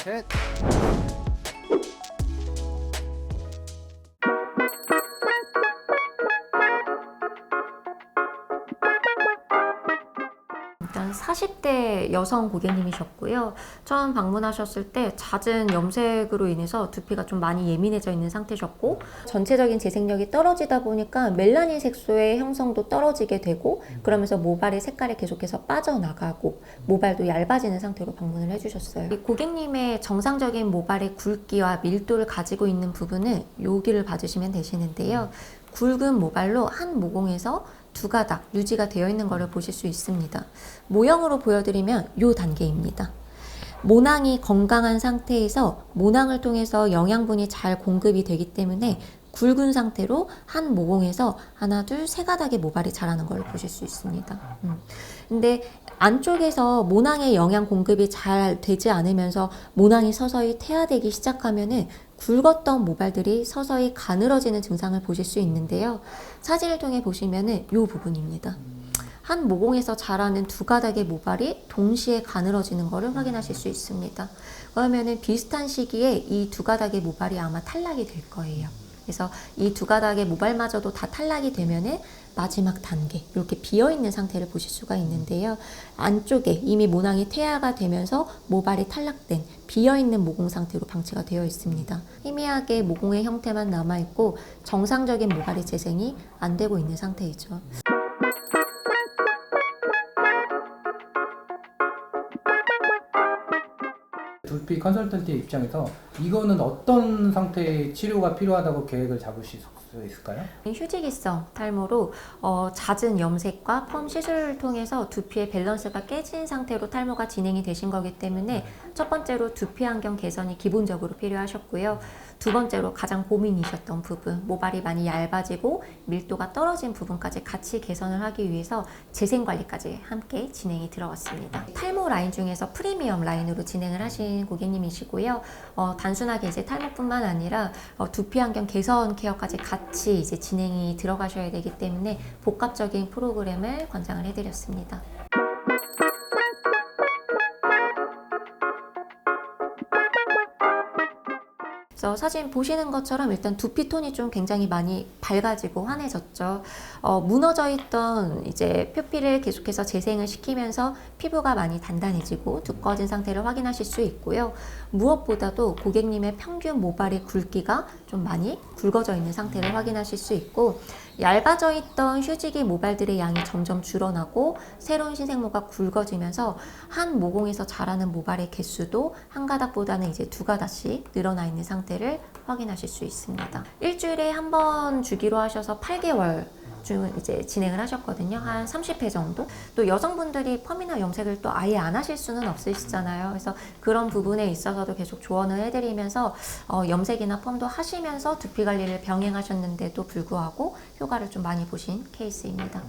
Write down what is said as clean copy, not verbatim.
셋. 일단 40대 여성 고객님이셨고요. 처음 방문하셨을 때 잦은 염색으로 인해서 두피가 좀 많이 예민해져 있는 상태셨고, 전체적인 재생력이 떨어지다 보니까 멜라닌 색소의 형성도 떨어지게 되고, 그러면서 모발의 색깔이 계속해서 빠져나가고 모발도 얇아지는 상태로 방문을 해주셨어요. 이 고객님의 정상적인 모발의 굵기와 밀도를 가지고 있는 부분은 여기를 봐주시면 되시는데요. 굵은 모발로 한 모공에서 두 가닥 유지가 되어 있는 것을 보실 수 있습니다. 모형으로 보여드리면 이 단계입니다. 모낭이 건강한 상태에서 모낭을 통해서 영양분이 잘 공급이 되기 때문에 굵은 상태로 한 모공에서 하나, 둘, 세 가닥의 모발이 자라는 걸 보실 수 있습니다. 근데 안쪽에서 모낭의 영양 공급이 잘 되지 않으면서 모낭이 서서히 퇴화되기 시작하면은 굵었던 모발들이 서서히 가늘어지는 증상을 보실 수 있는데요. 사진을 통해 보시면은 이 부분입니다. 한 모공에서 자라는 두 가닥의 모발이 동시에 가늘어지는 것을 확인하실 수 있습니다. 그러면은 비슷한 시기에 이 두 가닥의 모발이 아마 탈락이 될 거예요. 그래서 이 두 가닥의 모발마저도 다 탈락이 되면은 마지막 단계, 이렇게 비어있는 상태를 보실 수가 있는데요. 안쪽에 이미 모낭이 퇴화가 되면서 모발이 탈락된 비어있는 모공 상태로 방치가 되어 있습니다. 희미하게 모공의 형태만 남아있고 정상적인 모발의 재생이 안 되고 있는 상태이죠. 두피 컨설턴트의 입장에서 이거는 어떤 상태의 치료가 필요하다고 계획을 잡으실 수 있을까요? 휴지기성 탈모로 잦은 염색과 펌 시술을 통해서 두피의 밸런스가 깨진 상태로 탈모가 진행이 되신 거기 때문에 첫 번째로 두피 환경 개선이 기본적으로 필요하셨고요. 두 번째로 가장 고민이셨던 부분, 모발이 많이 얇아지고 밀도가 떨어진 부분까지 같이 개선을 하기 위해서 재생관리까지 함께 진행이 들어갔습니다. 탈모 라인 중에서 프리미엄 라인으로 진행을 하신 고객님이시고요. 단순하게 이제 탈모뿐만 아니라 두피 환경 개선 케어까지 같이 이제 진행이 들어가셔야 되기 때문에 복합적인 프로그램을 권장을 해드렸습니다. 그래서 사진 보시는 것처럼 일단 두피 톤이 좀 굉장히 많이 밝아지고 환해졌죠. 무너져 있던 이제 표피를 계속해서 재생을 시키면서 피부가 많이 단단해지고 두꺼워진 상태를 확인하실 수 있고요. 무엇보다도 고객님의 평균 모발의 굵기가 좀 많이 굵어져 있는 상태를 확인하실 수 있고, 얇아져 있던 휴지기 모발들의 양이 점점 줄어나고 새로운 신생모가 굵어지면서 한 모공에서 자라는 모발의 개수도 한 가닥보다는 이제 두 가닥씩 늘어나 있는 상태를 확인하실 수 있습니다. 일주일에 한 번 주기로 하셔서 8개월 중 이제 진행을 하셨거든요. 한 30회 정도. 또 여성분들이 펌이나 염색을 또 아예 안 하실 수는 없으시잖아요. 그래서 그런 부분에 있어서도 계속 조언을 해드리면서 염색이나 펌도 하시면서 두피 관리를 병행하셨는데도 불구하고 효과를 좀 많이 보신 케이스입니다.